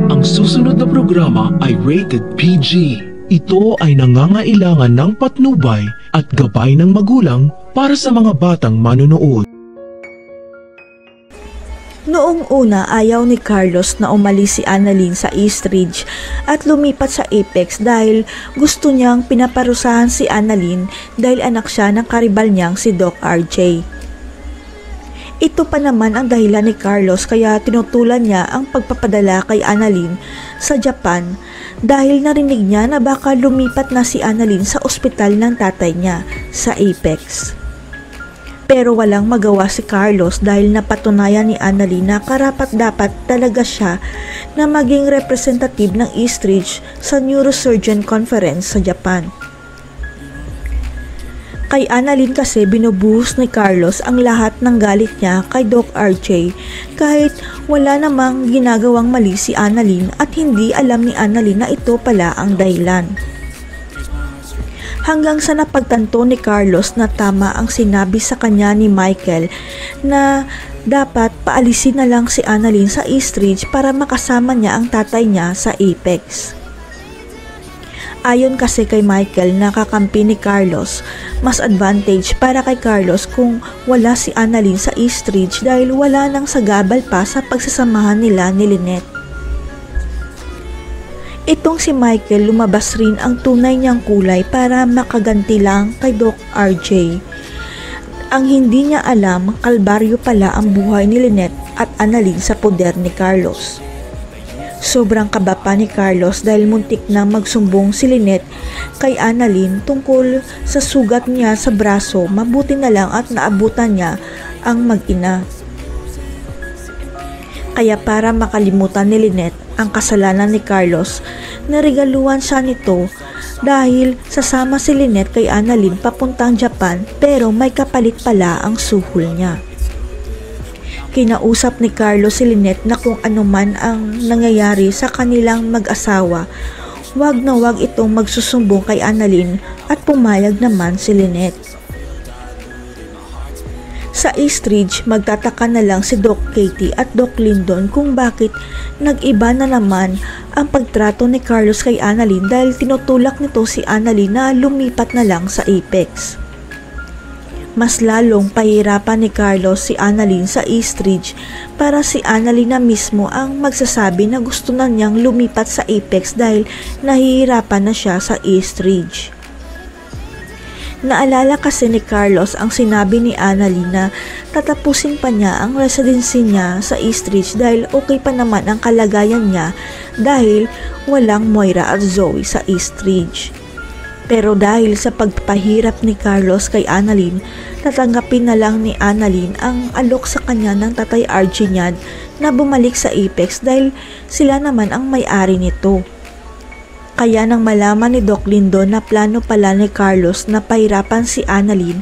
Ang susunod na programa ay rated PG. Ito ay nangangailangan ng patnubay at gabay ng magulang para sa mga batang manonood. Noong una, ayaw ni Carlos na umalis si Annalyn sa Eastridge at lumipat sa Apex dahil gusto niyang pinaparusahan si Annalyn dahil anak siya ng karibal niyang si Doc RJ. Ito pa naman ang dahilan ni Carlos kaya tinutulan niya ang pagpapadala kay Annalyn sa Japan dahil narinig niya na baka lumipat na si Annalyn sa ospital ng tatay niya sa Apex. Pero walang magawa si Carlos dahil napatunayan ni Annalyn na karapat-dapat talaga siya na maging representative ng Eastridge sa Neurosurgeon Conference sa Japan. Kay Annalyn kasi binubuhos ni Carlos ang lahat ng galit niya kay Doc RJ kahit wala namang ginagawang mali si Annalyn at hindi alam ni Annalyn na ito pala ang dahilan. Hanggang sa napagtanto ni Carlos na tama ang sinabi sa kanya ni Michael na dapat paalisin na lang si Annalyn sa Eastridge para makasama niya ang tatay niya sa Apex. Ayon kasi kay Michael na kakampi ni Carlos, mas advantage para kay Carlos kung wala si Annalyn sa Eastridge dahil wala nang sagabal pa sa pagsasamahan nila ni Lynette. Itong si Michael lumabas rin ang tunay niyang kulay para makaganti lang kay Doc RJ. Ang hindi niya alam, kalbaryo pala ang buhay ni Lynette at Annalyn sa poder ni Carlos. Sobrang kaba pa ni Carlos dahil muntik na magsumbong si Lynette kay Annalyn tungkol sa sugat niya sa braso, mabuti na lang at naabutan niya ang mag-ina. Kaya para makalimutan ni Lynette ang kasalanan ni Carlos, naregaluhan siya nito dahil sasama si Lynette kay Annalyn papuntang Japan pero may kapalit pala ang suhol niya. Kinausap ni Carlos si Lynette na kung ano man ang nangyayari sa kanilang mag-asawa, wag na wag itong magsusumbong kay Annalyn at pumayag naman si Lynette. Sa Eastridge, magtataka na lang si Doc Katie at Doc Lyndon kung bakit nag-iba na naman ang pagtrato ni Carlos kay Annalyn dahil tinutulak nito si Annalyn na lumipat na lang sa Apex. Mas lalong pahirapan ni Carlos si Annalyn sa Eastridge para si Annalyn na mismo ang magsasabi na gusto na niyang lumipat sa Apex dahil nahihirapan na siya sa Eastridge. Naalala kasi ni Carlos ang sinabi ni Annalyn na tatapusin pa niya ang residency niya sa Eastridge dahil okay pa naman ang kalagayan niya dahil walang Moira at Zoe sa Eastridge. Pero dahil sa pagpapahirap ni Carlos kay Annalyn, tatanggapin na lang ni Annalyn ang alok sa kanya ng tatay RJ niya na bumalik sa Apex dahil sila naman ang may-ari nito. Kaya nang malaman ni Doc Lyndon na plano pala ni Carlos na pahirapan si Annalyn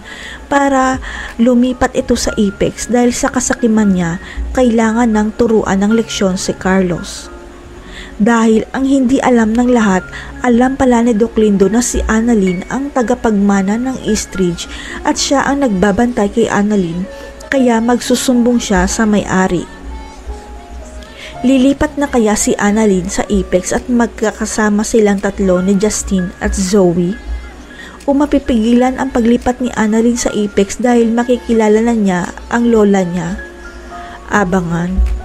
para lumipat ito sa Apex dahil sa kasakiman niya, kailangan ng turuan ng leksyon si Carlos. Dahil ang hindi alam ng lahat, alam pala ni Doc Lyndon na si Annalyn ang tagapagmana ng Eastridge at siya ang nagbabantay kay Annalyn, kaya magsusumbong siya sa may-ari. Lilipat na kaya si Annalyn sa Apex at magkakasama silang tatlo ni Justine at Zoe? O mapipigilan ang paglipat ni Annalyn sa Apex dahil makikilala na niya ang lola niya? Abangan.